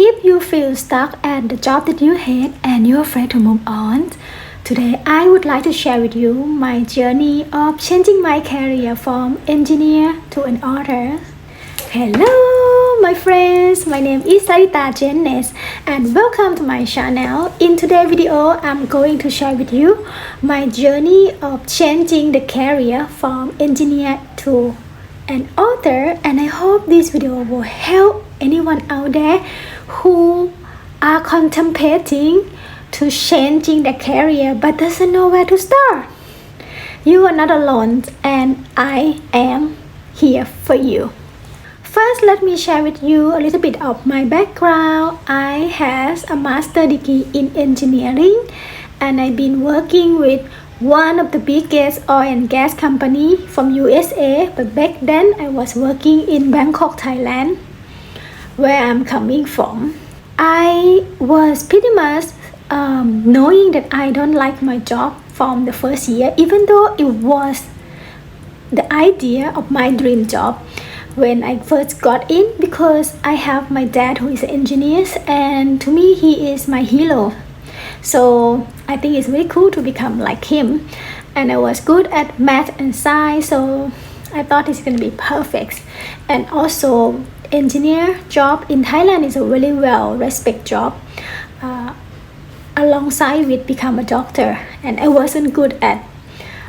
If you feel stuck at the job that you hate and you're afraid to move on, today I would like to share with you my journey of changing my career from engineer to an author. Hello, my friends. My name is Sarita Jennes and welcome to my channel. In today's video, I'm going to share with you my journey of changing the career from engineer to an author, and I hope this video will help anyone out there who are contemplating to changing their career but doesn't know where to start. You are not alone and I am here for you. First, let me share with you a little bit of my background. I have a master degree in engineering and I've been working with one of the biggest oil and gas company from USA, but back then I was working in Bangkok, Thailand, where I'm coming from. I was pretty much knowing that I don't like my job from the first year, even though it was the idea of my dream job when I first got in, because I have my dad who is an engineer and to me he is my hero. So I think it's really cool to become like him, and I was good at math and science, so I thought it's gonna be perfect. And also engineer job in Thailand is a really well respected job, alongside with become a doctor, and I wasn't good at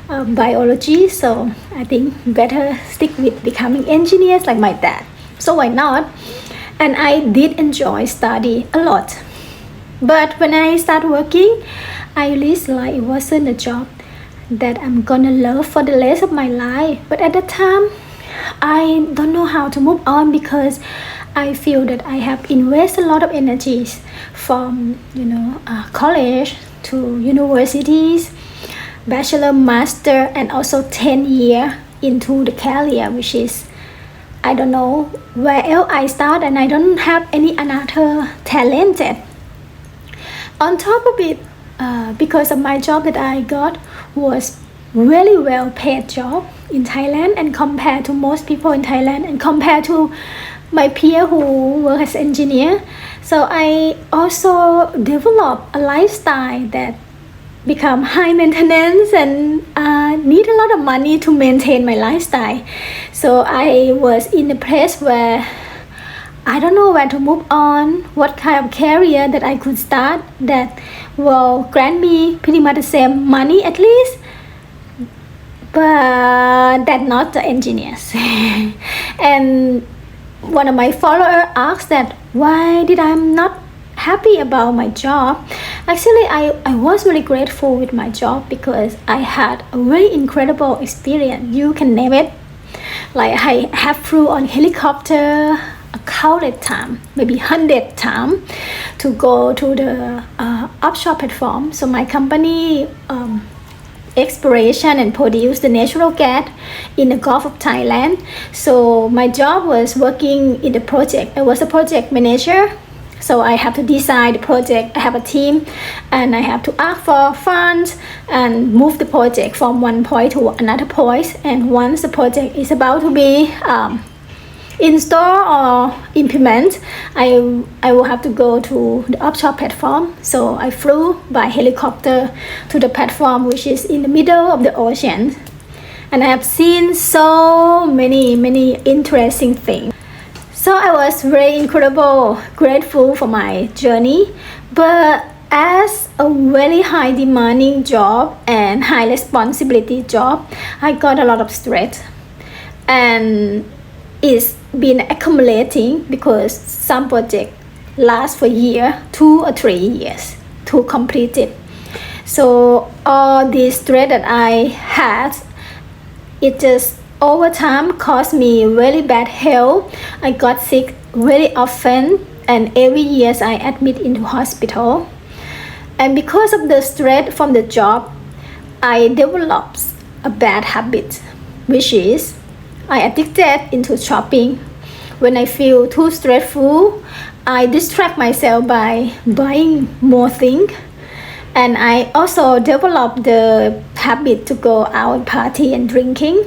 biology, so I think better stick with becoming engineers like my dad, so why not? And I did enjoy study a lot, but when I start working I realized like it wasn't a job that I'm gonna love for the rest of my life. But at that time I don't know how to move on, because I feel that I have invested a lot of energies from college to universities, bachelor, master, and also 10 years into the career, which is I don't know where else I start, and I don't have any another talent yet. On top of it, because of my job that I got was really well paid job in Thailand, and compared to most people in Thailand and compared to my peer who work as engineer, so I also developed a lifestyle that become high maintenance and need a lot of money to maintain my lifestyle. So I was in a place where I don't know where to move on, what kind of career that I could start that will grant me pretty much the same money at least, but that's not the engineers. And one of my followers asked that why did I not happy about my job. Actually, I was really grateful with my job because I had a very incredible experience. You can name it. Like I have flew on helicopter a countless time, maybe 100 times, to go to the offshore platform. So my company exploration and produce the natural gas in the Gulf of Thailand. So my job was working in the project. I was a project manager. So I have to design the project, I have a team, and I have to ask for funds and move the project from one point to another point. And once the project is about to be installed or implement, I will have to go to the offshore platform. So I flew by helicopter to the platform, which is in the middle of the ocean. And I have seen so many interesting things. So I was very incredible, grateful for my journey, but as a very high demanding job and high responsibility job, I got a lot of stress, and it's been accumulating because some project last for a year, 2 or 3 years to complete it. So all this stress that I had, it just over time caused me really bad health. I got sick very often, and every year I admit into hospital. And because of the stress from the job, I developed a bad habit, which is I addicted into shopping. When I feel too stressful, I distract myself by buying more things. And I also developed the habit to go out party and drinking,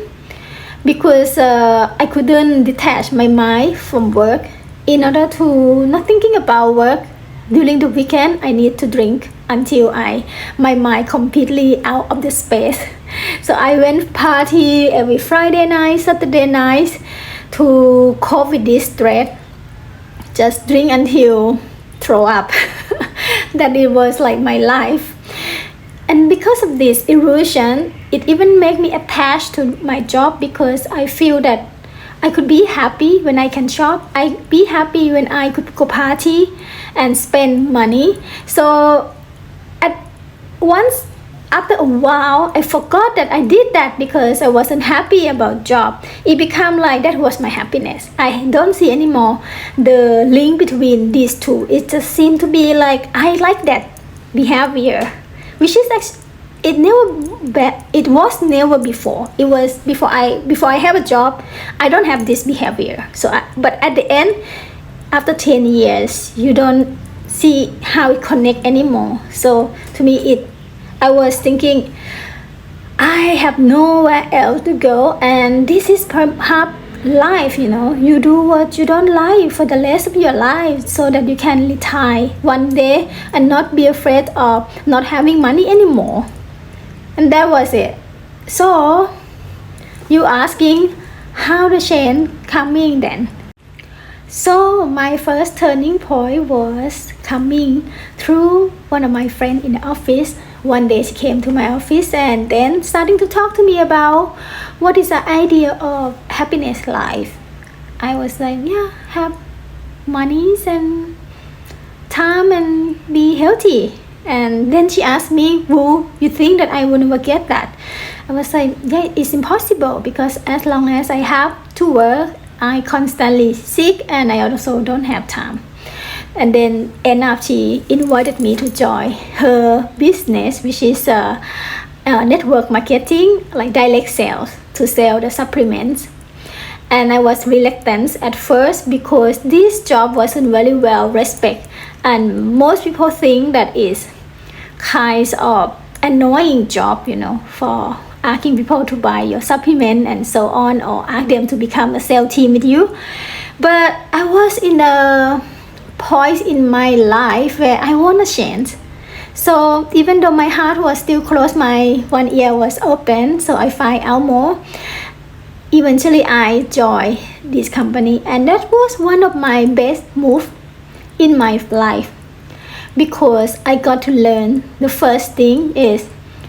because I couldn't detach my mind from work in order to not thinking about work during the weekend, I need to drink until my mind completely out of the space. So I went party every Friday night, Saturday night to cope with this stress. Just drink until throw up. That it was like my life. And because of this illusion, it even made me attached to my job, because I feel that I could be happy when I can shop. I be happy when I could go party and spend money. So at once, after a while, I forgot that I did that because I wasn't happy about job. It became like that was my happiness. I don't see anymore the link between these two. It just seemed to be like I like that behavior, which is like it was never before. It was before I have a job. I don't have this behavior. But at the end, after 10 years, you don't see how it connect anymore. So to me, I was thinking, I have nowhere else to go, and this is perhaps life. You do what you don't like for the rest of your life, so that you can retire one day and not be afraid of not having money anymore. And that was it. So you asking how the change coming then? So my first turning point was coming through one of my friends in the office. One day she came to my office and then starting to talk to me about what is the idea of happiness life. I was like, yeah, have monies and time and be healthy. And then she asked me, well, you think that I will never get that? I was like, yeah, it's impossible, because as long as I have to work, I constantly sick and I also don't have time. And then end up she invited me to join her business, which is network marketing, like direct sales, to sell the supplements. And I was reluctant at first because this job wasn't very well respected, and most people think that is kind of annoying job, for asking people to buy your supplement and so on, or ask them to become a sales team with you. But I was in a point in my life where I want to change. So even though my heart was still closed, my one ear was open, so I find out more. Eventually I joined this company, and that was one of my best moves in my life, because I got to learn the first thing is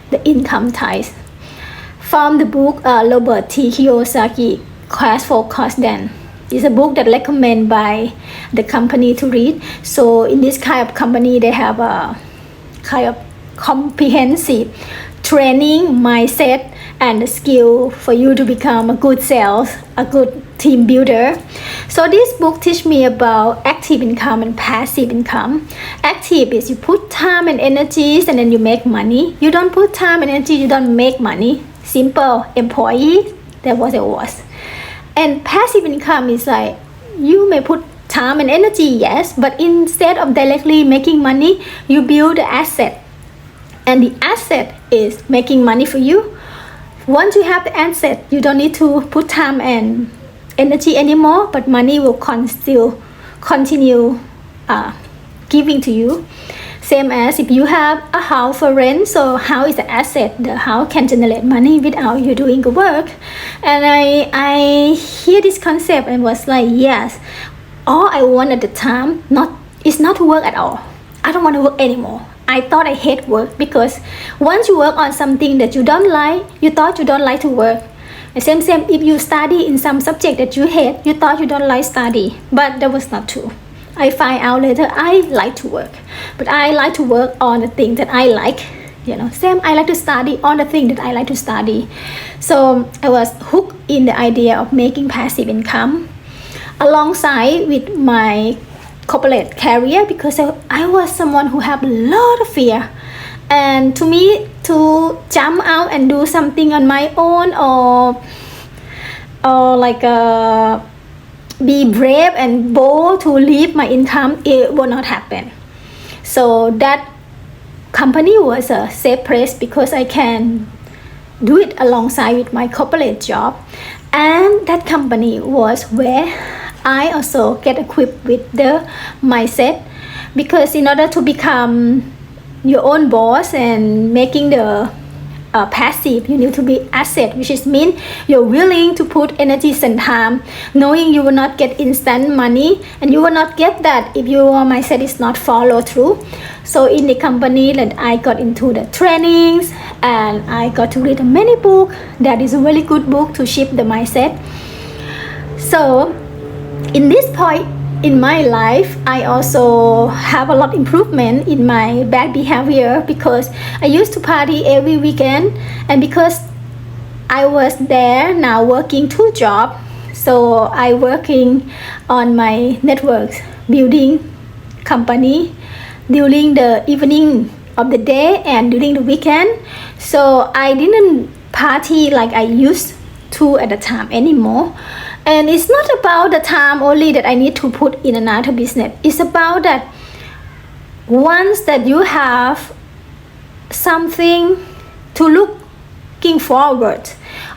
the income tax from the book Robert T. Kiyosaki, Cash for Cost Then. It's a book that recommended by the company to read. So in this kind of company, they have a kind of comprehensive training, mindset, and the skill for you to become a good sales, a good team builder. So this book teach me about active income and passive income. Active is you put time and energies and then you make money. You don't put time and energy, you don't make money. Simple employee, that was it was. And passive income is like you may put time and energy, yes, but instead of directly making money, you build the asset, and the asset is making money for you. Once you have the asset, you don't need to put time and energy anymore, but money will still continue giving to you. Same as if you have a house for rent, so house is an asset. The house can generate money without you doing the work. And I hear this concept and was like, yes, all I want at the time is not to work at all. I don't want to work anymore. I thought I hate work, because once you work on something that you don't like, you thought you don't like to work. And same if you study in some subject that you hate, you thought you don't like study, but that was not true. I find out later I like to work, but I like to work on the thing that I like. Same, I like to study on the thing that I like to study. So I was hooked in the idea of making passive income alongside with my corporate career, because I was someone who had a lot of fear. And to me, to jump out and do something on my own, or like be brave and bold to leave my income, it will not happen. So that company was a safe place, because I can do it alongside with my corporate job. And that company was where I also get equipped with the mindset, because in order to become your own boss and making the passive, you need to be asset, which is mean you're willing to put energies and time, knowing you will not get instant money, and you will not get that if your mindset is not follow through. So in the company that I got into the trainings, and I got to read many books. That is a really good book to shift the mindset. So in this point in my life, I also have a lot improvement in my bad behavior, because I used to party every weekend, and because I was there now working 2 jobs, so I working on my networks building company during the evening of the day and during the weekend. So I didn't party like I used to at the time anymore. And it's not about the time only that I need to put in another business. It's about that once that you have something to looking forward,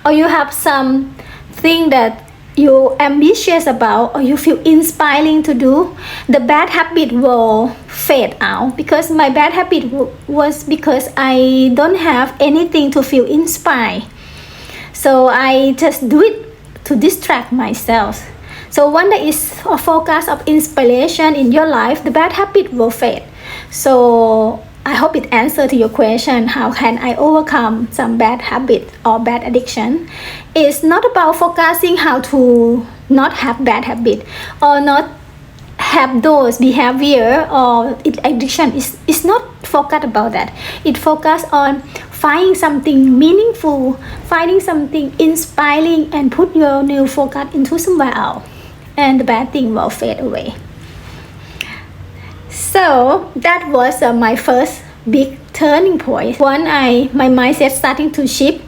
or you have something that you're ambitious about, or you feel inspiring to do, the bad habit will fade out. Because my bad habit was because I don't have anything to feel inspired. So I just do it to distract myself. So when there is a focus of inspiration in your life, the bad habit will fade. So I hope it answers to your question, how can I overcome some bad habit or bad addiction? It's not about focusing how to not have bad habit or not have those behavior or addiction. It's not focused about that. It focus on finding something meaningful, finding something inspiring, and put your new focus into somewhere else, and the bad thing will fade away. So that was my first big turning point. When my mindset starting to shift,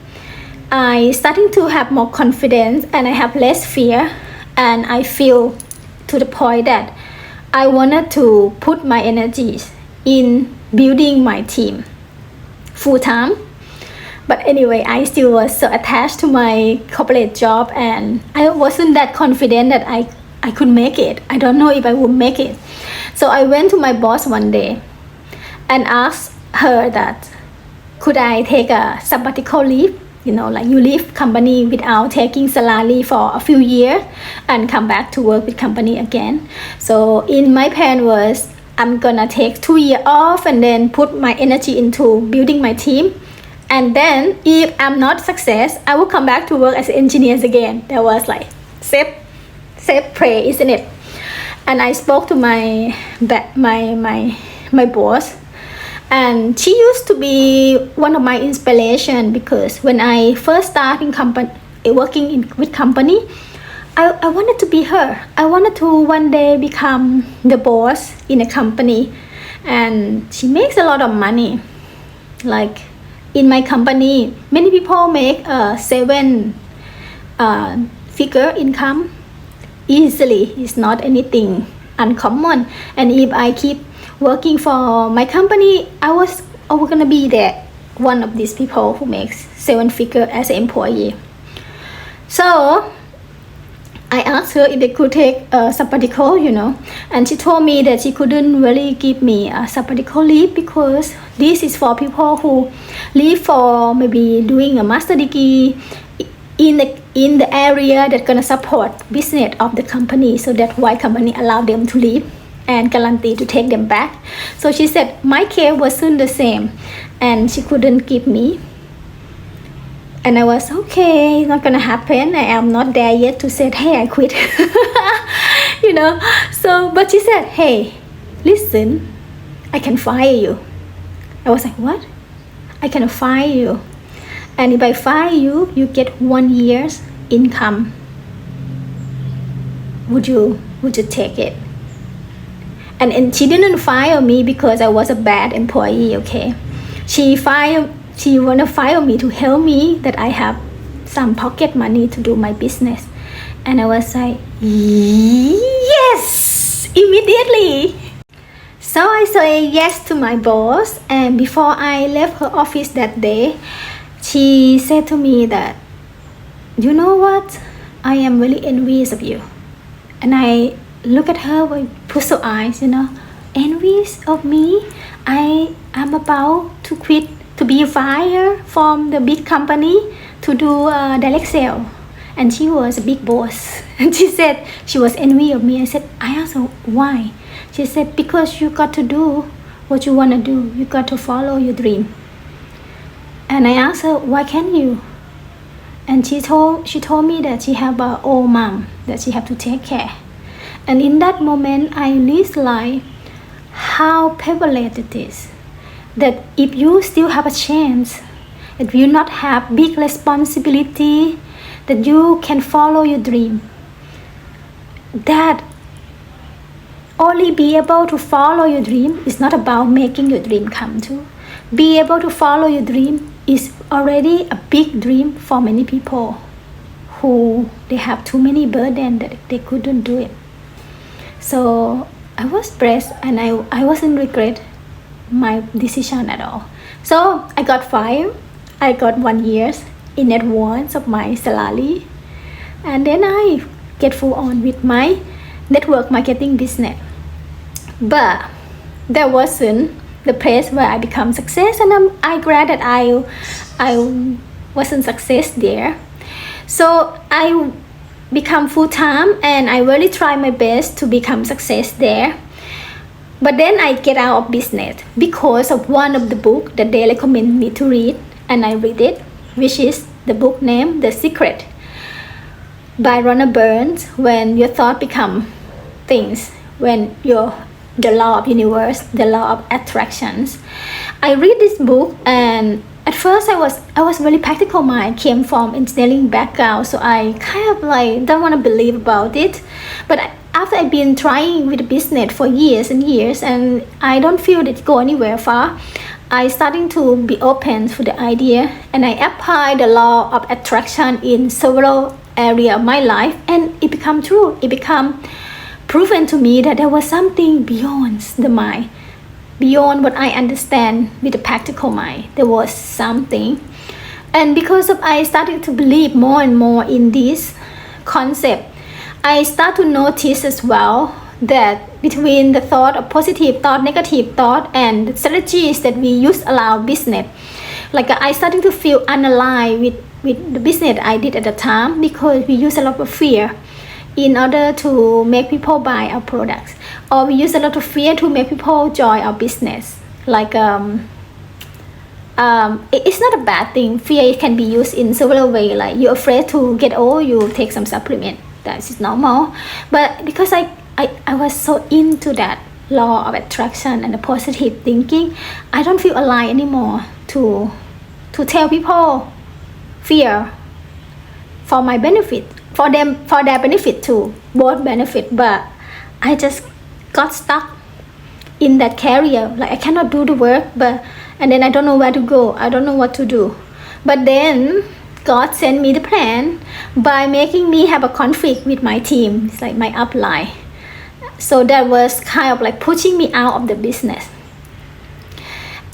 I starting to have more confidence, and I have less fear, and I feel to the point that I wanted to put my energies in building my team full time. But anyway, I still was so attached to my corporate job, and I wasn't that confident that I could make it. I don't know if I would make it. So I went to my boss one day and asked her that could I take a sabbatical leave, like you leave company without taking salary for a few years and come back to work with company again. So in my plan was I'm gonna take 2 years off and then put my energy into building my team. And then if I'm not success, I will come back to work as engineers again. That was like safe play, isn't it? And I spoke to my boss, and she used to be one of my inspiration, because when I first started working with company, I wanted to be her. I wanted to one day become the boss in a company, and she makes a lot of money. Like in my company, many people make a 7 figure income easily. It's not anything uncommon. And if I keep working for my company, I was gonna be that one of these people who makes 7 figure as an employee. So I asked her if they could take a sabbatical, and she told me that she couldn't really give me a sabbatical leave, because this is for people who leave for maybe doing a master degree in the area that's gonna support business of the company. So that's why company allow them to leave and guarantee to take them back. So she said my case wasn't the same, and she couldn't give me. And I was okay, not gonna happen. I am not there yet to say, hey, I quit. So, but she said, hey, listen, I can fire you. I was like, what? I can fire you. And if I fire you, you get 1 year's income. Would you take it? And she didn't fire me because I was a bad employee, okay? She wanna fire me to help me that I have some pocket money to do my business. And I was like, yes, immediately. So I say yes to my boss, and before I left her office that day, she said to me that, you know what, I am really envious of you. And I look at her with puzzle eyes, envious of me. I am about to quit, to be fired from the big company to do direct sale. And she was a big boss. And she said she was envy of me. I said, I asked her, why? She said, because you got to do what you want to do. You got to follow your dream. And I asked her, why can't you? And she told me that she have an old mom that she have to take care. And in that moment, I realized how privileged it is. That if you still have a chance, if you not have big responsibility, that you can follow your dream. That only be able to follow your dream is not about making your dream come true. Be able to follow your dream is already a big dream for many people who they have too many burdens that they couldn't do it. So I was blessed and I wasn't regret my decision at all. So I got fired. I got 1 year in advance of my salary. And then I get full on with my network marketing business. But that wasn't the place where I become success, and I glad that I wasn't success there. So I become full-time and I really try my best to become success there. But then I get out of business because of one of the book that they recommend me to read, and I read it, which is the book named The Secret by Rhonda Burns. When your thought become things, when the law of universe, the law of attractions. I read this book, and at first I was really practical mind, came from engineering background, so I kind of like don't want to believe about it. But after I've been trying with the business for years and years, and I don't feel it go anywhere far, I starting to be open to the idea, and I apply the law of attraction in several areas of my life, and it become true. It become proven to me that there was something beyond the mind, beyond what I understand with the practical mind. There was something. And because of I started to believe more and more in this concept, I start to notice as well that between the thought of positive thought, negative thought, and the strategies that we use around business, like I started to feel unaligned with the business I did at the time, because we use a lot of fear in order to make people buy our products, or we use a lot of fear to make people join our business. Like it's not a bad thing. Fear can be used in several ways. Like you're afraid to get old, you take some supplement. That is normal. But because I was so into that law of attraction and the positive thinking, I don't feel aligned anymore to tell people fear for my benefit, for their benefit too, both benefit. But I just got stuck in that career. Like I cannot do the work, and then I don't know where to go. I don't know what to do. But then God sent me the plan by making me have a conflict with my team. It's like my upline. So that was kind of like pushing me out of the business.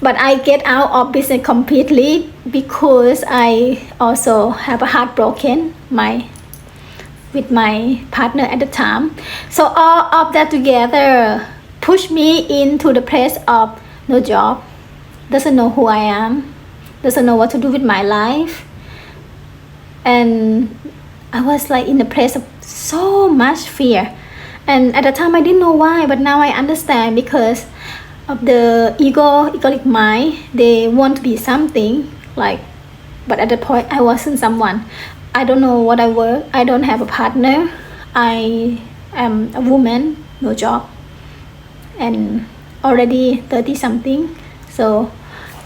But I get out of business completely because I also have a heart broken with my partner at the time. So all of that together pushed me into the place of no job, doesn't know who I am, doesn't know what to do with my life. And I was like in the place of so much fear. And at the time I didn't know why, but now I understand, because of the egoic mind. They want to be something, like, but at that point I wasn't someone. I don't know what I work. I don't have a partner. I am a woman, no job, and already 30 something. So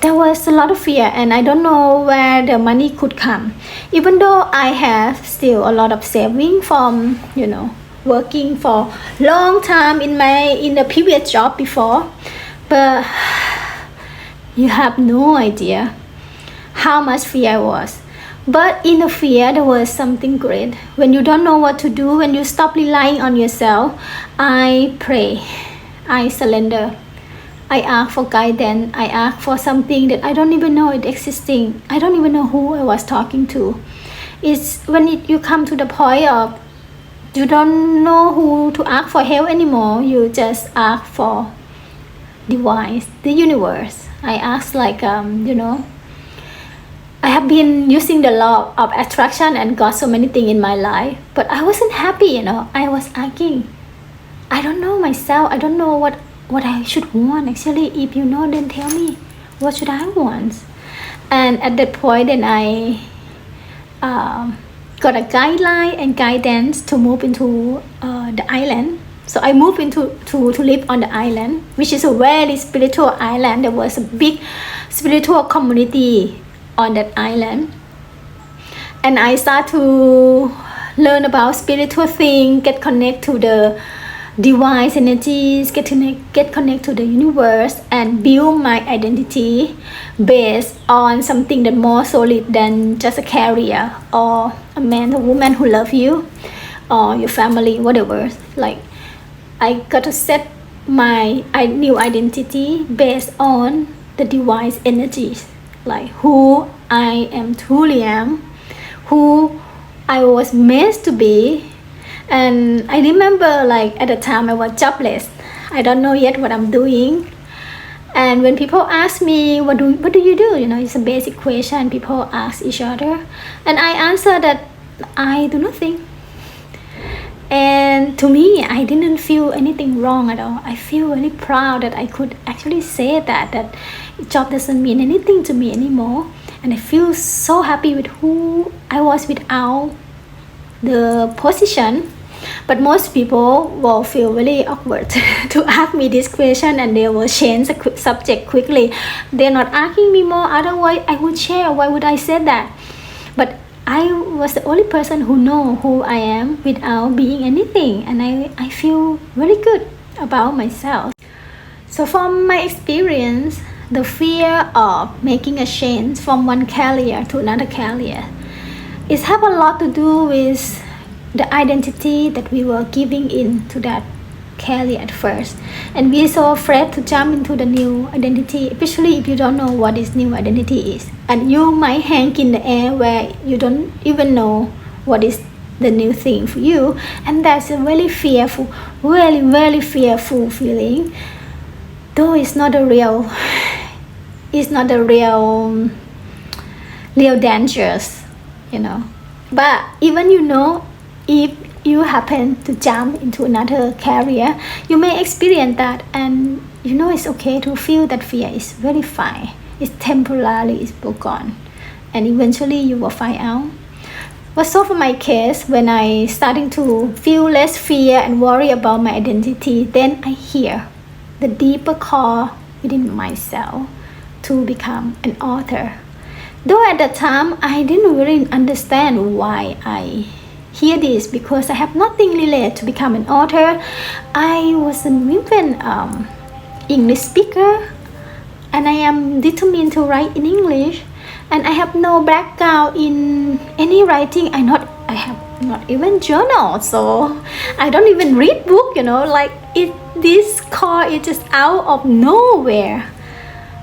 there was a lot of fear, and I don't know where the money could come, even though I have still a lot of saving from working for long time in the previous job before. But you have no idea how much fear I was. But in the fear there was something great. When you don't know what to do, when you stop relying on yourself, I pray, I surrender, I ask for guidance, I ask for something that I don't even know it existing. I don't even know who I was talking to. It's when you come to the point of you don't know who to ask for help anymore. You just ask for divine, the universe. I ask like I have been using the law of attraction and got so many things in my life, but I wasn't happy. I was asking, I don't know myself. I don't know what I should want. Actually, if you know, then tell me what should I want. And at that point, then I got a guideline and guidance to move into the island. So I moved into to live on the island, which is a very spiritual island. There was a big spiritual community on that island, and I start to learn about spiritual things, get connect to the divine energies, get connect to the universe, and build my identity based on something that more solid than just a career or a man or woman who love you or your family, whatever. Like I got to set my new identity based on the divine energies, like who I am truly am, who I was meant to be. And I remember like at the time I was jobless. I don't know yet what I'm doing. And when people ask me, what do you do? It's a basic question people ask each other. And I answer that I do nothing. And to me, I didn't feel anything wrong at all. I feel really proud that I could actually say that job doesn't mean anything to me anymore. And I feel so happy with who I was without the position. But most people will feel really awkward to ask me this question, and they will change the subject quickly. They're not asking me more, otherwise I would share. Why would I say that? But I was the only person who know who I am without being anything, and I feel very good about myself. So from my experience, the fear of making a change from one career to another career, it have a lot to do with the identity that we were giving in to that career at first, and we're so afraid to jump into the new identity, especially if you don't know what this new identity is, and you might hang in the air where you don't even know what is the new thing for you. And that's a really fearful, really fearful feeling, though it's not a real dangerous, but even if you happen to jump into another career, you may experience that, and it's okay to feel that fear. Is very fine. It's temporarily, it's gone, and eventually you will find out. But so for my case, when I starting to feel less fear and worry about my identity, then I hear the deeper call within myself to become an author. Though at that time I didn't really understand why I hear this, because I have nothing related to become an author. I wasn't even English speaker, and I am determined to write in English, and I have no background in any writing. I have not even journal, so I don't even read book. This call is just out of nowhere.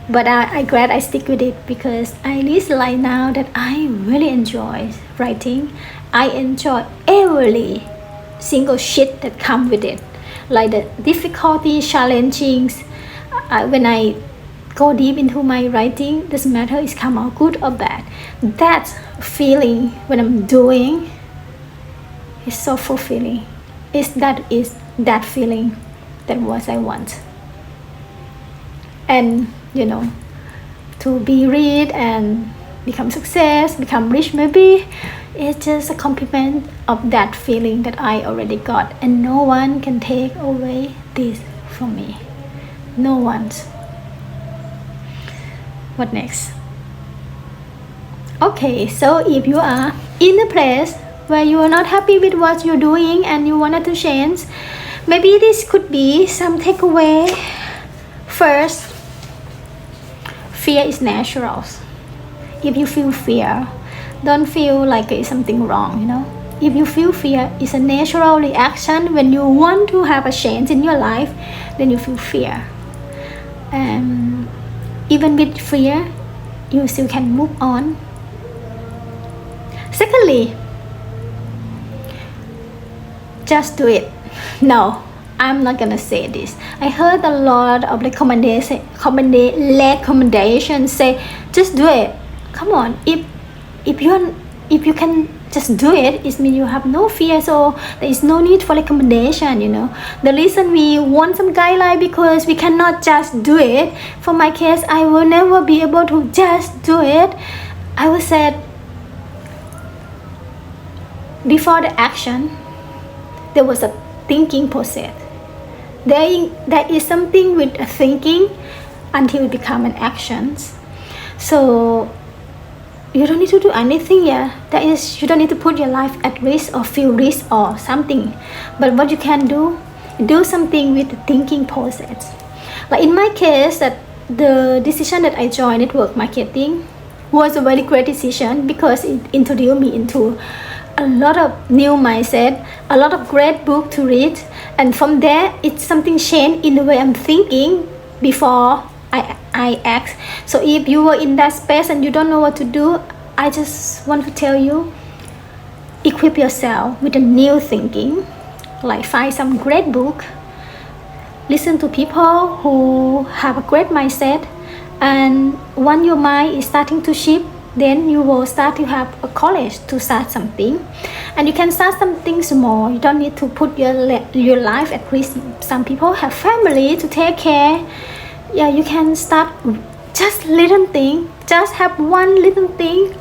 But I'm glad I stick with it, because I realize now that I really enjoy writing. I enjoy every single shit that comes with it, like the difficulty, challenging. When I go deep into my writing, doesn't matter it's come out good or bad. That feeling when I'm doing is so fulfilling. Is that feeling that what I want. And to be rich and become success, become rich, maybe it's just a compliment of that feeling that I already got, and no one can take away this from me. No one. What next? Okay, so if you are in a place where you are not happy with what you're doing and you wanted to change, maybe this could be some takeaway. First, fear is natural. If you feel fear, don't feel like it's something wrong. If you feel fear, it's a natural reaction. When you want to have a change in your life, then you feel fear. And even with fear, you still can move on. Secondly, just do it. No, I'm not gonna say this. I heard a lot of recommendations say just do it. Come on, if you can just do it, it means you have no fear, so there is no need for recommendation. The reason we want some guideline because we cannot just do it. For my case, I will never be able to just do it. I will say before the action there was a thinking process. There is something with a thinking until it become an actions. So you don't need to do anything. That is, you don't need to put your life at risk or feel risk or something. But what you can do something with the thinking process. Like in my case, that the decision that I joined network marketing was a very great decision because it introduced me into a lot of new mindset, a lot of great book to read, and from there it's something changed in the way I'm thinking before I act. So if you were in that space and you don't know what to do, I just want to tell you, equip yourself with a new thinking. Like find some great book, listen to people who have a great mindset, and when your mind is starting to shift, then you will start to have a courage to start something. And you can start something small. You don't need to put your life at risk. Some people have family to take care. You can start just little thing, just have one little thing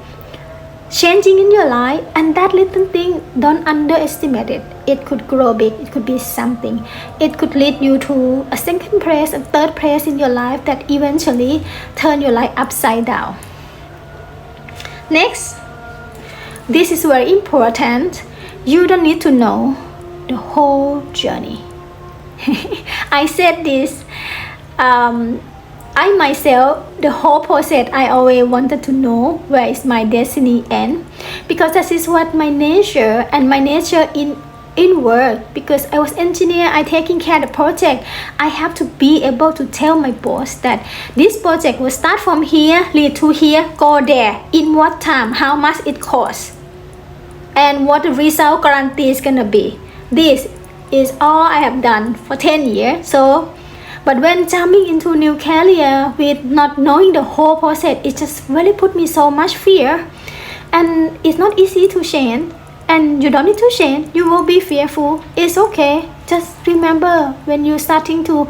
changing in your life, and that little thing, don't underestimate it. It could grow big. It could be something. It could lead you to a second place, a third place in your life that eventually turn your life upside down. Next, this is very important. You don't need to know the whole journey. I said this, I myself, the whole process, I always wanted to know where is my destiny end, because that is what my nature and my nature in work. Because I was engineer, I taking care of the project. I have to be able to tell my boss that this project will start from here, lead to here, go there, in what time, how much it costs, and what the result guarantee is gonna be. This is all I have done for 10 years. But when jumping into new career with not knowing the whole process, it just really put me so much fear, and it's not easy to change. And you don't need to change. You will be fearful. It's okay. Just remember, when you're starting to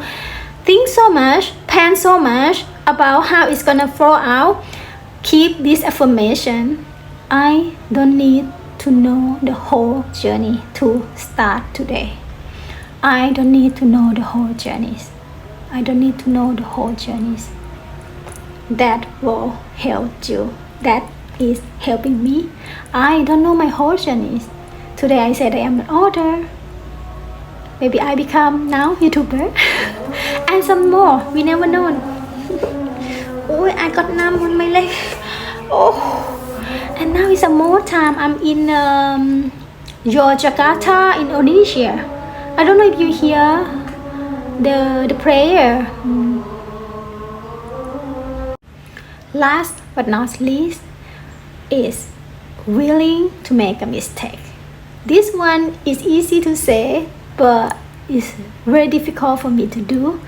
think so much, plan so much about how it's gonna flow out, keep this affirmation: I don't need to know the whole journey to start today. I don't need to know the whole journeys. I don't need to know the whole journeys. That will help you. That is helping me. I don't know my whole journeys. Today I said I am an author. Maybe I become now YouTuber. And some more. We never know. Oh, I got numb on my leg. Oh, and now it's a more time. I'm in Yogyakarta in Indonesia. I don't know if you hear the prayer. Last but not least is willing to make a mistake. This one is easy to say, but it's very difficult for me to do,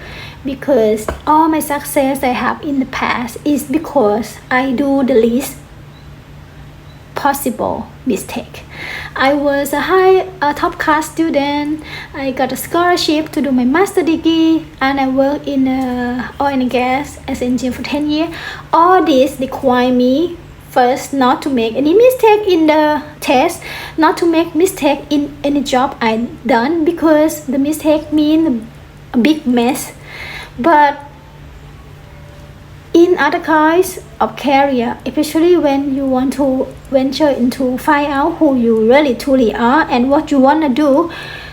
because all my success I have in the past is because I do the least possible mistake. I was a top class student. I got a scholarship to do my master degree, and I worked in oil and gas as an engineer for 10 years. All this require me first not to make any mistake in the test, not to make mistake in any job I done, because the mistake mean a big mess. But in other kinds of career, especially when you want to venture into find out who you really truly are and what you want to do,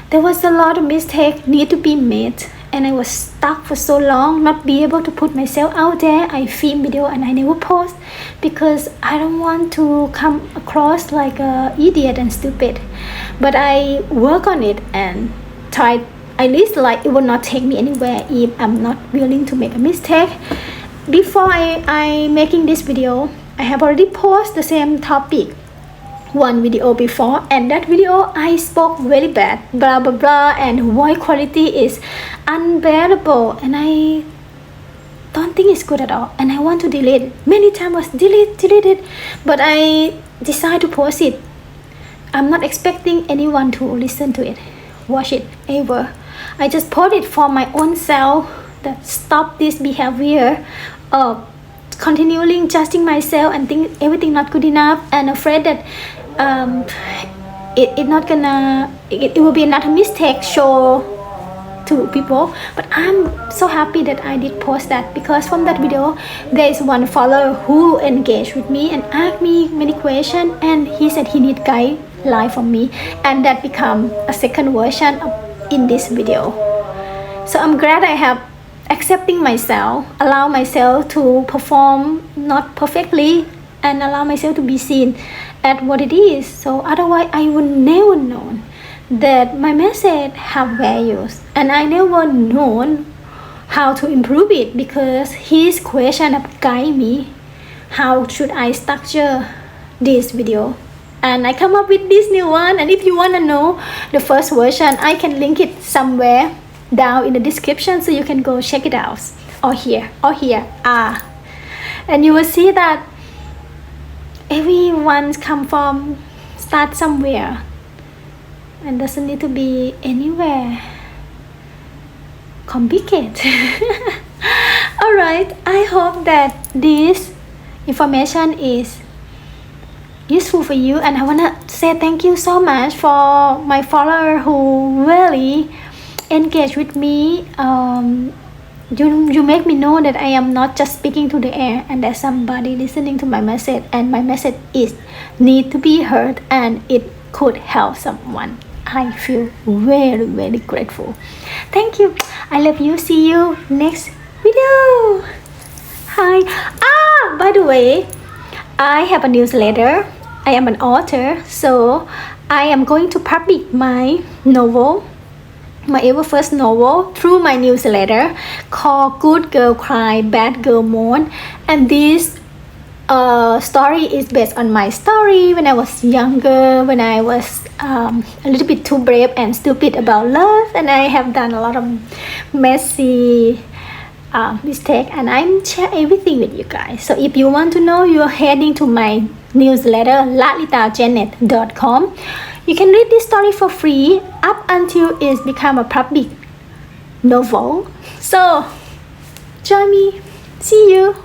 there was a lot of mistake need to be made, and I was stuck for so long, not be able to put myself out there. I film video and I never post because I don't want to come across like a idiot and stupid. But I work on it and try, at least like it will not take me anywhere if I'm not willing to make a mistake. Before I making this video, I have already posted the same topic one video before, and that video I spoke very bad, blah blah blah, and voice quality is unbearable, and I don't think it's good at all, and I want to delete it. Many times was delete it, but I decide to post it. I'm not expecting anyone to listen to it, watch it ever. I just post it for my own self, that stop this behavior of continually judging myself and think everything not good enough, and afraid that it not gonna it will be another mistake show to people. But I'm so happy that I did post that, because from that video there is one follower who engaged with me and asked me many questions, and he said he need guideline from me, and that become a second version in this video. So I'm glad I have accepting myself, allow myself to perform not perfectly, and allow myself to be seen at what it is. So otherwise I would never know that my message have values, and I never known how to improve it, because his question have guide me how should I structure this video, and I come up with this new one. And if you want to know the first version, I can link it somewhere down in the description, so you can go check it out, or here and you will see that everyone come from start somewhere, and doesn't need to be anywhere complicated. Alright, I hope that this information is useful for you, and I wanna say thank you so much for my follower who really engage with me. You make me know that I am not just speaking to the air, and there's somebody listening to my message, and my message is need to be heard, and it could help someone. I feel very, very grateful. Thank you. I love you. See you next video. Hi. By the way, I have a newsletter. I am an author, so I am going to publish my novel, my ever first novel, through my newsletter called Good Girl Cry, Bad Girl Mourn. And this story is based on my story when I was younger, when I was a little bit too brave and stupid about love, and I have done a lot of messy mistake, and I'm share everything with you guys. So if you want to know, you're heading to my newsletter lalitajanet.com. You can read this story for free up until it's become a public novel. So join me. See you.